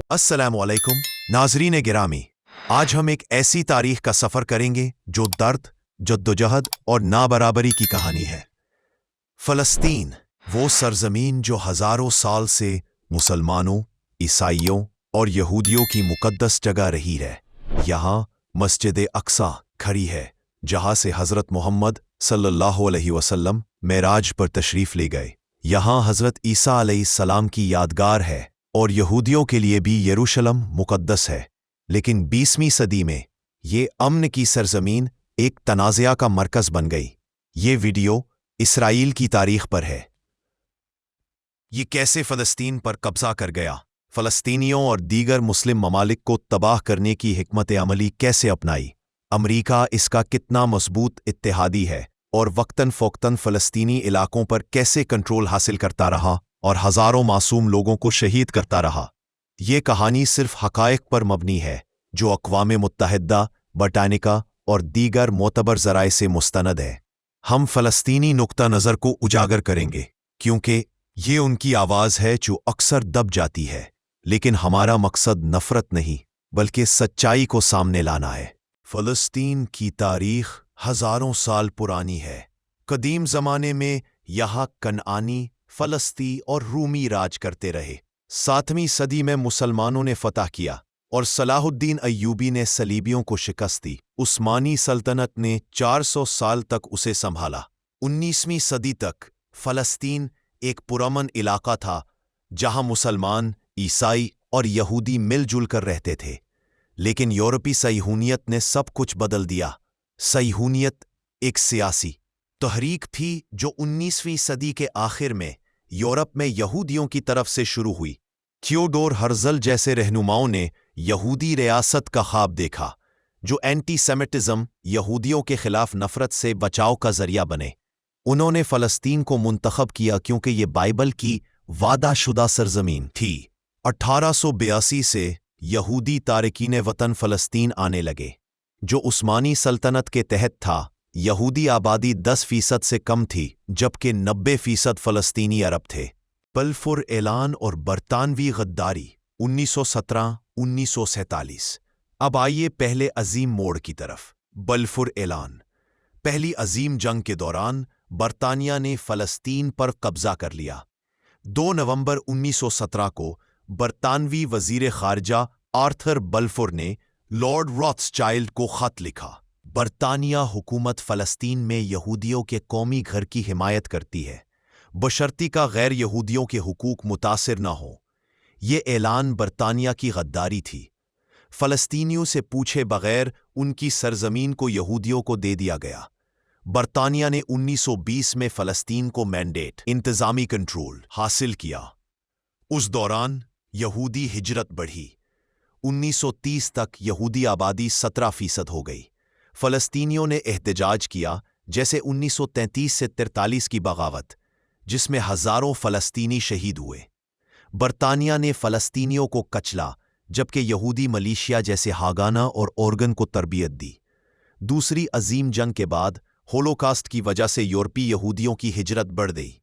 अस्सलाम वालेकुम नाजरीन गिरामी। आज हम एक ऐसी तारीख का सफ़र करेंगे जो दर्द, जद्दोजहद और नाबराबरी की कहानी है। फ़लस्तीन, वो सरजमीन जो हज़ारों साल से मुसलमानों, ईसाइयों और यहूदियों की मुक़द्दस जगह रही है। यहाँ मस्जिद अक्सा खड़ी है, जहाँ से हज़रत मोहम्मद सल्लल्लाहु अलैहि वसल्लम मेराज पर तशरीफ़ ले गए। यहाँ हज़रत ईसा अलैहिस्सलाम की यादगार है और यहूदियों के लिए भी यरूशलम मुक़द्दस है। लेकिन 20वीं सदी में ये अमन की सरजमीन एक तनाज़ा का मरकज़ बन गई। ये वीडियो इसराइल की तारीख पर है। ये कैसे फ़लस्तीन पर कब्ज़ा कर गया, फ़लस्तीनियों और दीगर मुस्लिम ममालिक को तबाह करने की हिकमत अमली कैसे अपनाई, अमरीका इसका कितना मजबूत इत्तेहादी है और वक्तन फ़ौक्तन फ़लस्तीनी इलाकों पर कैसे कंट्रोल हासिल करता रहा और हज़ारों मासूम लोगों को शहीद करता रहा। ये कहानी सिर्फ हक़ाइक़ पर मबनी है जो अक़वाम मुत्तहिदा, ब्रिटानिका और दीगर मोतबर ज़राए से मुस्तनद है। हम फ़लस्तीनी नुक्ता नज़र को उजागर करेंगे क्योंकि ये उनकी आवाज़ है जो अक्सर दब जाती है। लेकिन हमारा मकसद नफ़रत नहीं बल्कि सच्चाई को सामने लाना है। फ़लस्तीन की तारीख़ हज़ारों साल पुरानी है। कदीम ज़माने में यहाँ कनानी, फ़लस्ती और रूमी राज करते रहे। 7वीं सदी में मुसलमानों ने फ़तह किया और सलाहुद्दीन अय्यूबी ने सलीबियों को शिकस्त दी। उस्मानी सल्तनत ने 400 साल तक उसे संभाला। 19वीं सदी तक फ़लस्तीन एक पुरअमन इलाका था जहाँ मुसलमान, ईसाई और यहूदी मिलजुल कर रहते थे। लेकिन यूरोपी सहीहूनियत ने सब कुछ बदल दिया। सहीहूनियत एक सियासी तहरीक थी जो 19वीं सदी के आखिर में यूरोप में यहूदियों की तरफ से शुरू हुई। थियोडोर हर्जल जैसे रहनुमाओं ने यहूदी रियासत का ख्वाब देखा जो एंटी सेमिटिज्म, यहूदियों के खिलाफ नफरत से बचाव का जरिया बने। उन्होंने फ़लस्तीन को मुंतखब किया क्योंकि ये बाइबल की वादाशुदा सरजमीन थी। 1882 से यहूदी तारकीन वतन फ़लस्तीन आने लगे जो उस्मानी सल्तनत के तहत था। यहूदी आबादी 10% से कम थी जबकि 90% फ़लस्तीनी अरब थे। बल्फुर ऐलान और बरतानवी गद्दारी 1917-1947। अब आइए पहले अजीम मोड़ की तरफ। बल्फुर ऐलान। पहली अजीम जंग के दौरान बरतानिया ने फ़लस्तीन पर कब्ज़ा कर लिया। 2 नवंबर 1917 को बरतानवी वज़ीर ख़ारजा आर्थर बल्फुर ने लॉर्ड रॉथस्चाइल्ड को ख़त लिखा। बरतानिया हुकूमत फ़लस्तीन में यहूदियों के कौमी घर की हिमायत करती है बशर्ती का गैर यहूदियों के हुकूक मुतासिर न हो। ये ऐलान बरतानिया की गद्दारी थी। फ़लस्तीनियों से पूछे बगैर उनकी सरजमीन को यहूदियों को दे दिया गया। बरतानिया ने 1920 में फ़लस्तीन को मैंडेट, इंतज़ामी कंट्रोल हासिल किया। उस दौरान यहूदी हिजरत बढ़ी। 1930 तक यहूदी आबादी 17% हो गई। फ़लस्तीनियों ने एहतजाज किया जैसे 1933 से 43 की बगावत, जिसमें हज़ारों फ़लस्तीनी शहीद हुए। बरतानिया ने फ़लस्तीनियों को कचला जबकि यहूदी मलेशिया जैसे हागाना और ओर्गन को तरबियत दी। दूसरी अजीम जंग के बाद होलोकास्ट की वजह से यूरोपी यहूदियों की हिजरत बढ़ गई।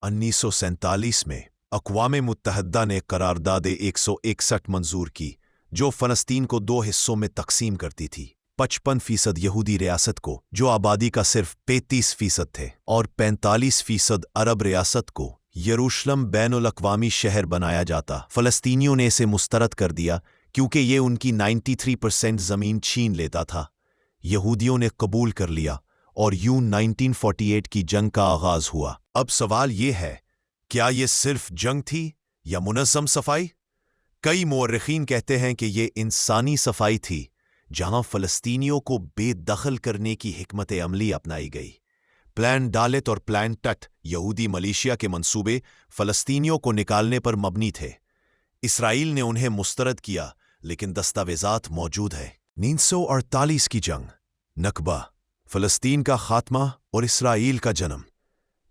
1947 में अक़वाम मुत्तहिदा ने करारदाद 161 मंजूर की जो फ़लस्तीन को 2 हिस्सों में तकसीम करती थी। 55% यहूदी रियासत को जो आबादी का सिर्फ 35% थे और 45% अरब रियासत को यरूशलम बैनुल अक़वामी शहर बनाया जाता। फ़लस्तीनियों ने इसे मुस्तरद कर दिया क्योंकि ये उनकी 93% ज़मीन छीन लेता था। यहूदियों ने कबूल कर लिया और यूं 1948 की जंग का आगाज़ हुआ। अब सवाल ये है, क्या ये सिर्फ जंग थी या मुनज़्ज़म सफाई? कई मुअर्रिख़ीन कहते हैं कि ये इंसानी सफाई थी जहां फ़लस्तीनियों को बेदखल करने की हिकमत अमली अपनाई गई। प्लान डालेट और प्लान टट यहूदी मलेशिया के मंसूबे फ़लस्तीनियों को निकालने पर मबनी थे। इसराइल ने उन्हें मुस्तरद किया लेकिन दस्तावेज़ात मौजूद है। 1948 की जंग, नकबा, फ़लस्तीन का खात्मा और इसराइल का जन्म।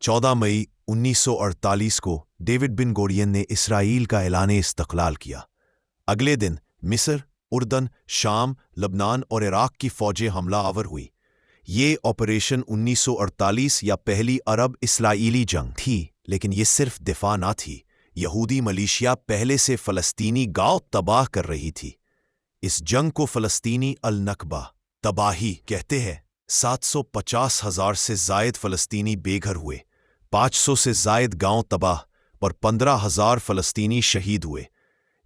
14 मई 1948 को डेविड बिन गोरियन ने इसराइल का ऐलान इस्तक़लाल किया। अगले दिन मिस्र, उर्दन, शाम, लबनान और इराक़ की फ़ौजें हमला आवर हुई। ये ऑपरेशन 1948 या पहली अरब इसराइली जंग थी, लेकिन ये सिर्फ दिफा ना थी, यहूदी मलेशिया पहले से फ़लस्तीनी गांव तबाह कर रही थी। इस जंग को फ़लस्तीनी अल-नकबा तबाही कहते हैं। 750,000 से जायद फ़लस्तीनी बेघर हुए, 500 से जायद गांव तबाह और 15,000 फ़लस्तीनी शहीद हुए।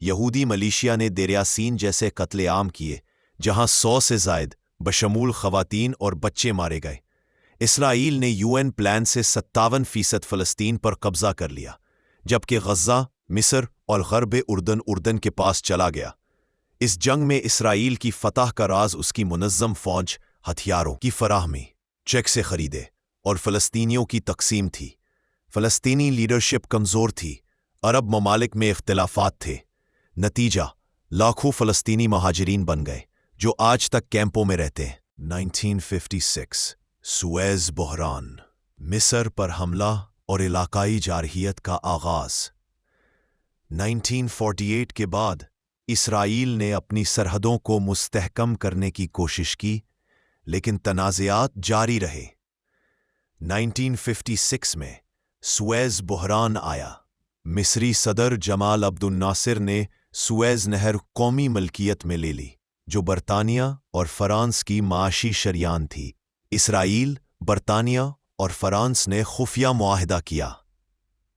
यहूदी मलेशिया ने देर यासीन जैसे कत्लेआम किए, जहां 100 से जायद बशमूल ख़वातीन और बच्चे मारे गए। इसराइल ने यूएन प्लान से 57% फ़लस्तीन पर कब्जा कर लिया, जबकि गज़ा, मिस्र और ग़र्ब उर्दन के पास चला गया। इस जंग में इसराइल की फतह का राज उसकी मुनज़्ज़म फ़ौज, हथियारों की फराहमी, चेक से खरीदे और फ़लस्तीनियों की तकसीम थी। फ़लस्तीनी लीडरशिप कमज़ोर थी, अरब ममालिक में इख्तिलाफ़ात थे। नतीजा, लाखों फ़लस्तीनी महाजिरीन बन गए, जो आज तक कैंपों में रहते हैं। 1956 सुएज़ बहरान, मिस्र पर हमला और इलाकाई जारहियत का आगाज़। 1948 के बाद इसराइल ने अपनी सरहदों को मुस्तहकम करने की कोशिश की, लेकिन तनाज़ात जारी रहे। 1956 में सुएज़ बहरान आया। मिस्री सदर जमाल अब्दुल नासिर ने सुएज़ नहर कौमी मलकियत में ले ली, जो बरतानिया और फ़रांस की माशी शरियान थी। इसराइल, बरतानिया और फ़रांस ने खुफिया मुआहदा किया।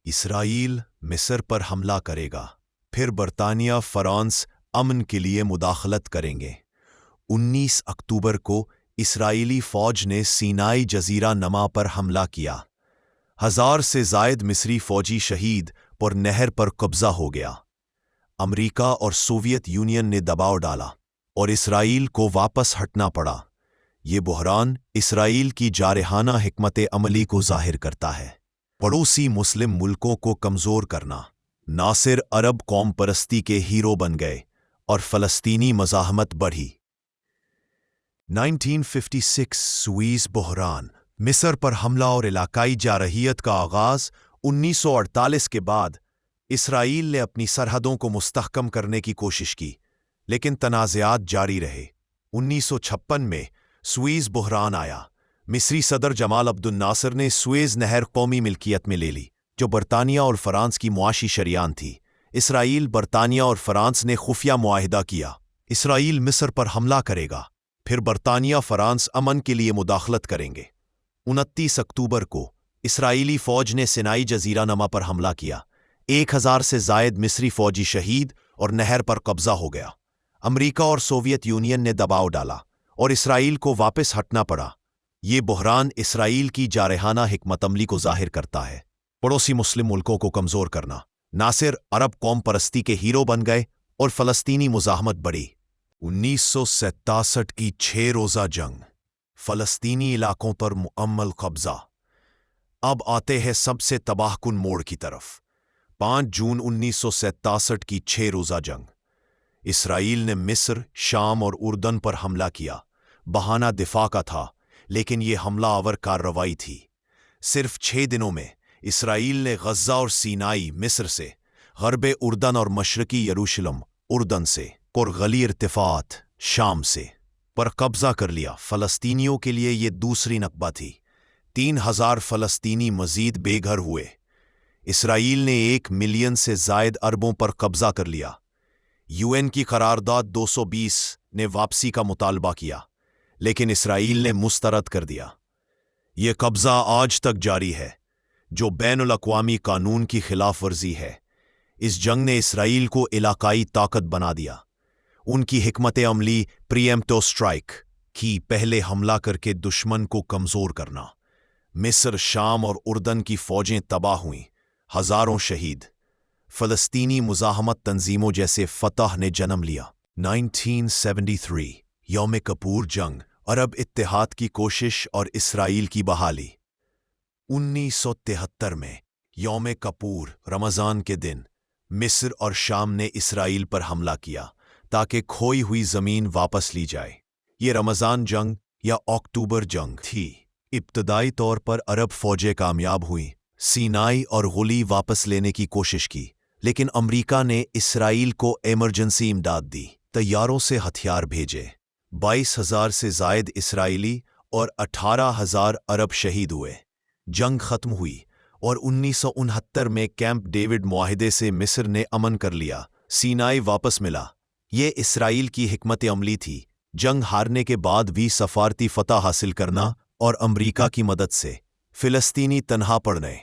इसराइल मिस्र पर हमला करेगा, फिर बरतानिया, फ़रांस अमन के लिए मुदाखलत करेंगे। 19 अक्टूबर को इसराइली फ़ौज ने सीनाई जज़ीरा नमा पर हमला किया। 1000 से जायद मिस्री फ़ौजी शहीद और नहर पर कब्ज़ा हो गया। अमरीका और सोवियत यूनियन ने दबाव डाला और इसराइल को वापस हटना पड़ा। ये बहरान इसराइल की जारहाना हिकमत अमली को जाहिर करता है। पड़ोसी मुस्लिम मुल्कों को कमज़ोर करना। नासिर अरब कौम परस्ती के हीरो बन गए और फ़लस्तीनी मज़ाहमत बढ़ी। 1956 सुएज़ बहरान, मिस्र पर हमला और इलाकाई जारहियत का आगाज़। 1948 के बाद इसराइल ने अपनी सरहदों को मुस्तहकम करने की कोशिश की, लेकिन तनाज़ात जारी रहे। 1956 में सुएज़ बहरान आया। मिस्री सदर जमाल अब्दुल नासिर ने सुएज़ नहर कौमी मिल्कियत में ले ली, जो बरतानिया और फ़रांस की मुआशी शरियान थी। इसराइल, बरतानिया और फ़रांस ने खुफिया मुआहिदा किया। इसराइल मिस्र पर हमला करेगा, फिर बरतानिया, फ़रांस अमन के लिए मुदाखलत करेंगे। 29 अक्टूबर को इसराइली फ़ौज ने सिनाई जज़ीरा नमा पर हमला किया। 1000 से जायद मिस्री फ़ौजी शहीद और नहर पर कब्ज़ा हो गया। अमरीका और सोवियत यूनियन ने दबाव डाला और इसराइल को वापस हटना पड़ा। ये बहरान इसराइल की जारहाना हिकमत अमली को जाहिर करता है। पड़ोसी मुस्लिम मुल्कों को कमज़ोर करना। नासिर अरब कौम परस्ती के हीरो बन गए और फ़लस्तीनी मुज़ाहमत बढ़ी। 1967 की 6 रोज़ा जंग, फ़लस्तीनी इलाकों पर मुकम्मल कब्ज़ा। अब आते हैं सबसे तबाहकुन मोड़ की तरफ। 5 जून 1967 की 6 रोज़ा जंग। इसराइल ने मिस्र, शाम और उर्दन पर हमला किया। बहाना दिफा का था, लेकिन ये हमला आवर कार्रवाई थी। सिर्फ 6 दिनों में इसराइल ने गज़ा और सीनाई मिस्र से, ग़र्ब उर्दन और मशरकी यरूशलम उर्दन से और गली इर्तिफ़ात शाम से पर कब्ज़ा कर लिया। फ़लस्तीनियों के लिए ये दूसरी नकबा थी। 3000 फ़लस्तीनी मज़ीद बेघर हुए। इसराइल ने 1 मिलियन से जायद अरबों पर कब्ज़ा कर लिया। यूएन की करारदाद 220 ने वापसी का मुतालबा किया, लेकिन इसराइल ने मुस्तरद कर दिया। ये कब्ज़ा आज तक जारी है, जो बैनुल अक़वामी कानून की खिलाफ वर्जी है। इस जंग ने इसराइल को इलाकाई ताकत बना दिया। उनकी हिकमत अमली प्रीएम्प्टिव स्ट्राइक की, पहले हमला करके दुश्मन को कमज़ोर करना। मिस्र, शाम और उर्दन की फ़ौजें तबाह हुईं, हज़ारों शहीद। फ़लस्तीनी मुज़ाहमत तंजीमों जैसे फ़तह ने जन्म लिया। 1973 यौम कपूर जंग, अरब इत्तेहाद की कोशिश और इसराइल की बहाली। 1973 में यौम कपूर रमज़ान के दिन मिस्र और शाम ने इसराइल पर हमला किया ताकि खोई हुई ज़मीन वापस ली जाए। ये रमज़ान जंग या अक्टूबर जंग थी। इब्तदाई तौर पर अरब फ़ौजें कामयाब हुईं, सीनाई और गुली वापस लेने की कोशिश की, लेकिन अमरीका ने इसराइल को इमरजेंसी इमदाद दी, तैयारों से हथियार भेजे। 22,000 से जायद इसराइली और 18,000 अरब शहीद हुए। जंग ख़त्म हुई اور 1969 میں کیمپ ڈیوڈ معاہدے سے مصر نے امن کر لیا، سینائی واپس ملا۔ یہ اسرائیل کی حکمت عملی تھی، جنگ ہارنے کے بعد بھی سفارتی فتح حاصل کرنا اور امریکہ کی مدد سے فلسطینی تنہا پڑنے۔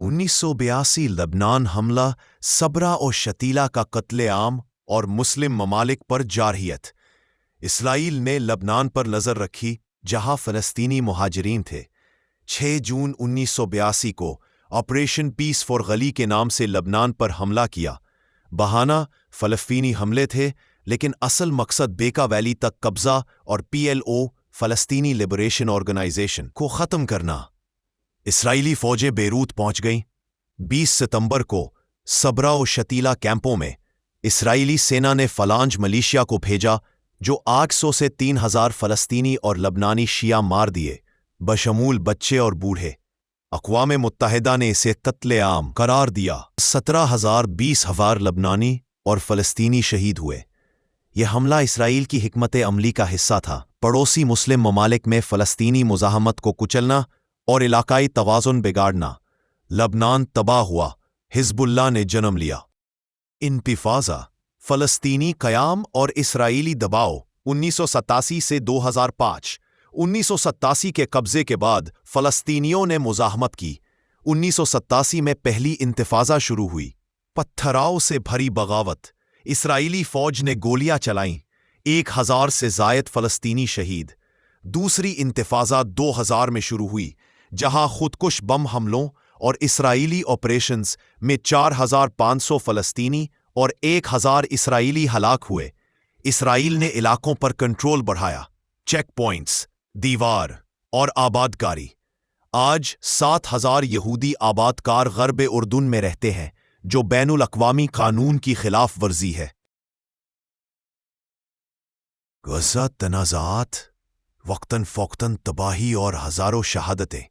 1982 لبنان حملہ، صبرا اور شتیلہ کا قتل عام اور مسلم ممالک پر جارحیت۔ اسرائیل نے لبنان پر نظر رکھی جہاں فلسطینی مہاجرین تھے۔ 6 جون 1982 کو آپریشن پیس فار غلی کے نام سے لبنان پر حملہ کیا۔ بہانہ فلسطینی حملے تھے، لیکن اصل مقصد بیکا ویلی تک قبضہ اور PLO فلسطینی لبریشن آرگنائزیشن کو ختم کرنا۔ اسرائیلی فوجیں بیروت پہنچ گئیں۔ 20 ستمبر کو صبرا و شتیلہ کیمپوں میں اسرائیلی سینا نے فلانج ملیشیا کو بھیجا، جو 800 سے 3000 فلسطینی اور لبنانی شیعہ مار دیے، بشمول بچے اور بوڑھے۔ اقوام متحدہ نے اسے قتل عام قرار دیا۔ 17,000 لبنانی اور فلسطینی شہید ہوئے۔ یہ حملہ اسرائیل کی حکمت عملی کا حصہ تھا، پڑوسی مسلم ممالک میں فلسطینی مزاحمت کو کچلنا اور علاقائی توازن بگاڑنا۔ لبنان تباہ ہوا، حزب اللہ نے جنم لیا۔ انتفاضہ، فلسطینی قیام اور اسرائیلی دباؤ۔ 1987 سے 2005۔ 1987 کے قبضے کے بعد فلسطینیوں نے مزاحمت کی۔ 1987 میں پہلی انتفاضہ شروع ہوئی، پتھراؤ سے بھری بغاوت۔ اسرائیلی فوج نے گولیاں چلائیں، 1000 سے زائد فلسطینی شہید۔ دوسری انتفاضہ 2000 میں شروع ہوئی، جہاں خودکش بم حملوں اور اسرائیلی آپریشنز میں 4500 فلسطینی اور 1000 اسرائیلی ہلاک ہوئے۔ اسرائیل نے علاقوں پر کنٹرول بڑھایا، چیک پوائنٹس، دیوار اور آباد کاری۔ آج 7000 یہودی آباد کار غرب اردن میں رہتے ہیں، جو بین الاقوامی قانون کی خلاف ورزی ہے۔ غزہ تنازعات، وقتاً فوقتاً تباہی اور ہزاروں شہادتیں۔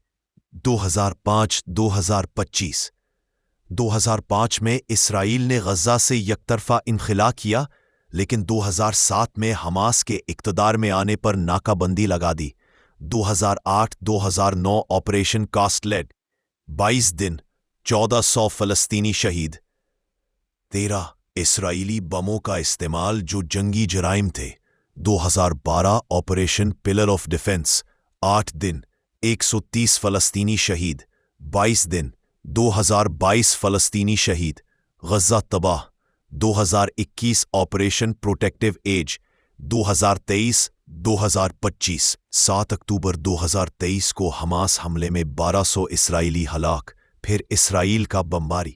2005-2025۔ 2005 میں اسرائیل نے غزہ سے یک طرفہ انخلا کیا، لیکن 2007 میں حماس کے اقتدار میں آنے پر ناکہ بندی لگا دی۔ 2008-2009 آپریشن کاسٹ لیڈ، 22 دن، 1400 فلسطینی شہید۔ 13 اسرائیلی بموں کا استعمال جو جنگی جرائم تھے۔ 2012 آپریشن پلر آف ڈیفنس، 8 دن، 130 فلسطینی شہید۔ 22 دن، 2022 فلسطینی شہید۔ غزہ تباہ۔ 2021 آپریشن پروٹیکٹیو ایج، 2023-2025۔ 7 اکتوبر 2023 کو حماس حملے میں 1200 اسرائیلی ہلاک، پھر اسرائیل کا بمباری۔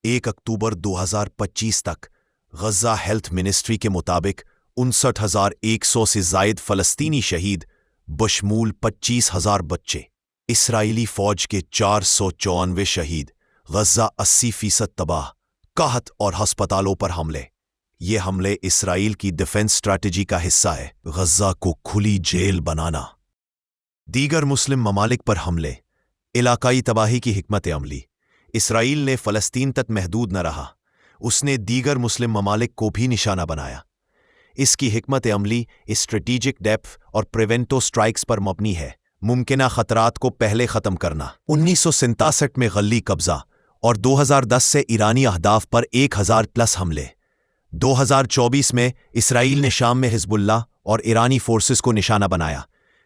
1 اکتوبر 2025 تک غزہ ہیلتھ منسٹری کے مطابق 59,100 سے زائد فلسطینی شہید، بشمول 25,000 بچے۔ اسرائیلی فوج کے 494 شہید۔ غزہ 80% تباہ۔ قحط اور ہسپتالوں پر حملے۔ یہ حملے اسرائیل کی ڈیفنس اسٹریٹجی کا حصہ ہے، غزہ کو کھلی جیل بنانا۔ دیگر مسلم ممالک پر حملے، علاقائی تباہی کی حکمت عملی۔ اسرائیل نے فلسطین تک محدود نہ رہا، اس نے دیگر مسلم ممالک کو بھی نشانہ بنایا۔ اس کی حکمت عملی اسٹریٹیجک ڈیپتھ اور پریونٹو سٹرائکس پر مبنی ہے، ممکنہ خطرات کو پہلے ختم کرنا۔ 1967 میں غلی قبضہ اور 2010 سے ایرانی اہداف پر 1000+ حملے۔ 2024 میں اسرائیل نے شام میں حزب اللہ اور ایرانی فورسز کو نشانہ بنایا،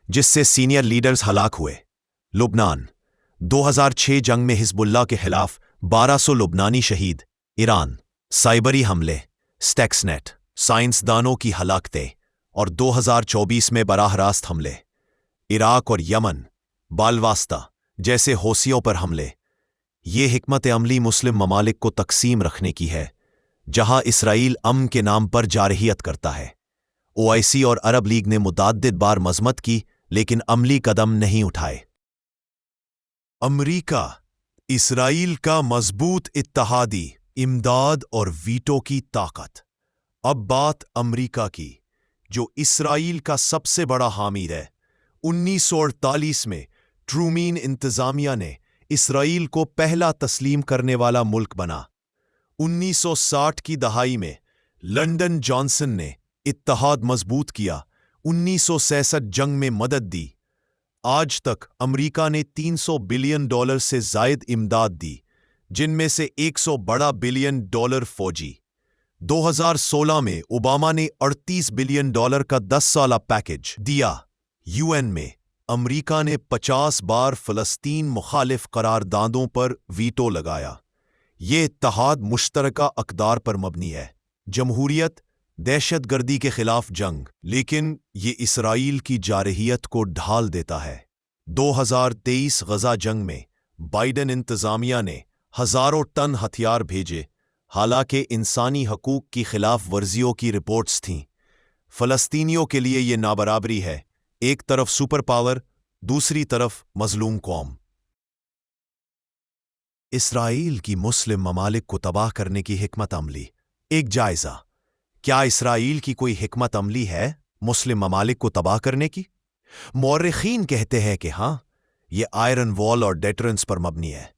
جس سے سینئر لیڈرز ہلاک ہوئے۔ لبنان، 2006 جنگ میں حزب اللہ کے خلاف 1200 لبنانی شہید۔ ایران، سائبری حملے، سٹیکس نیٹ، سائنسدانوں کی ہلاکتیں، اور 2024 میں براہ راست حملے۔ عراق اور یمن، بالواسطہ جیسے حوثیوں پر حملے۔ یہ حکمت عملی مسلم ممالک کو تقسیم رکھنے کی ہے، جہاں اسرائیل امن کے نام پر جارحیت کرتا ہے۔ OIC اور عرب لیگ نے متعدد بار مذمت کی، لیکن عملی قدم نہیں اٹھائے۔ امریکہ، اسرائیل کا مضبوط اتحادی، امداد اور ویٹو کی طاقت۔ اب بات امریکہ کی، جو اسرائیل کا سب سے بڑا حامی ہے۔ 1948 میں ٹرومین انتظامیہ نے اسرائیل کو پہلا تسلیم کرنے والا ملک بنا۔ 1960 کی دہائی میں لنڈن جانسن نے اتحاد مضبوط کیا۔ 1966 جنگ میں مدد دی۔ आज तक अमेरिका ने $300 बिलियन से जायद इमदाद दी, जिनमें से $100 बड़ा बिलियन फौजी। 2016 में ओबामा ने $38 बिलियन का 10 साला पैकेज दिया। यूएन में अमेरिका ने 50 बार फ़लस्तीन मुखालिफ करारदादों पर वीटो लगाया। ये इत्तेहाद मुश्तरका अक़दार पर मबनी है, जमहूरियत, दहशतगर्दी के खिलाफ जंग, लेकिन ये इसराइल की जारहियत को ढाल देता है। 2023 गजा जंग में बाइडेन इंतज़ामिया ने हज़ारों टन हथियार भेजे, हालांकि इंसानी हकूक़ की खिलाफ वर्जियों की रिपोर्ट्स थीं। फ़लस्तीनियों के लिए ये नाबराबरी है, एक तरफ सुपर पावर, दूसरी तरफ मजलूम कौम। इसराइल की मुस्लिम ममालिक को तबाह करने की हिकमत अमली। एक जायज़ा, क्या इसराइल की कोई हिकमत अमली है मुस्लिम ममालिक को तबाह करने की? मौर्रिखीन कहते हैं कि हाँ, ये आयरन वॉल और डेटरेंस पर मबनी है।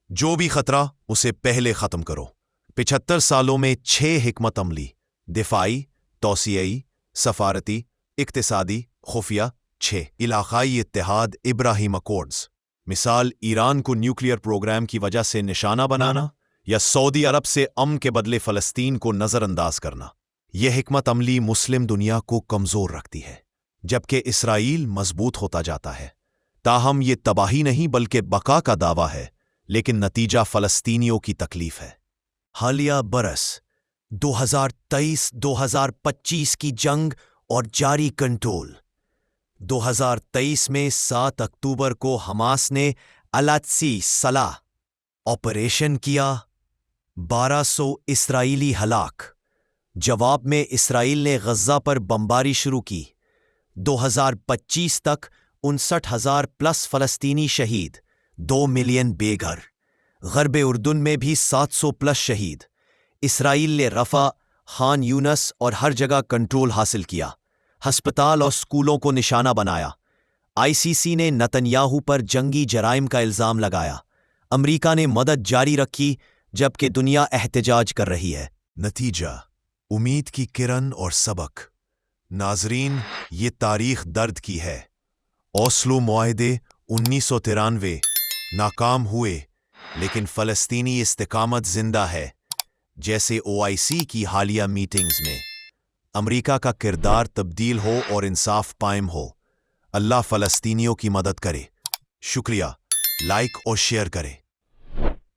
जो भी खतरा, उसे पहले ख़त्म करो। 75 सालों में 6 हिकमत अमली, दिफाई, तौसियाई, सफारती, इक्तिसादी, खुफिया, 6 इलाक़ाई इत्तेहाद इब्राहिम अकॉर्ड्स। मिसाल, ईरान को न्यूक्लियर प्रोग्राम की वजह से निशाना बनाना या सऊदी अरब से अमन के बदले फ़लस्तीन को नज़रअंदाज करना। यह हिकमत अमली मुस्लिम दुनिया को कमज़ोर रखती है, जबकि इसराइल मजबूत होता जाता है। ताहम ये तबाही नहीं बल्कि बका का दावा है, लेकिन नतीजा फ़लस्तीनियों की तकलीफ है। हालिया बरस 2023-2025 की जंग और जारी कंट्रोल। 2023 में 7 अक्टूबर को हमास ने अल-अक़सा सलाह ऑपरेशन किया, 1200 इसराइली हलाक। जवाब में इसराइल ने गज़ा पर बमबारी शुरू की। 2025 तक 59,000 प्लस फ़लस्तीनी शहीद, 2 मिलियन बेघर। ग़र्ब उर्दुन में भी 700 प्लस शहीद। इसराइल ने रफ़ा, खान यूनस और हर जगह कंट्रोल हासिल किया। हस्पताल और स्कूलों को निशाना बनाया। आईसीसी ने नतन्याहू पर जंगी जराइम का इल्ज़ाम लगाया। अमेरिका ने मदद जारी रखी, जबकि दुनिया एहतजाज कर रही है। नतीजा, उम्मीद की किरण और सबक। नाजरीन, ये तारीख दर्द की है। ओस्लो मुआहदे 1993 नाकाम हुए, लेकिन फ़लस्तीनी इस्तिकामत जिंदा है। जैसे OIC की हालिया मीटिंग्स में अमेरिका का किरदार तब्दील हो और इंसाफ कायम हो। अल्लाह फ़लस्तीनियों की मदद करे। शुक्रिया। लाइक और शेयर करें।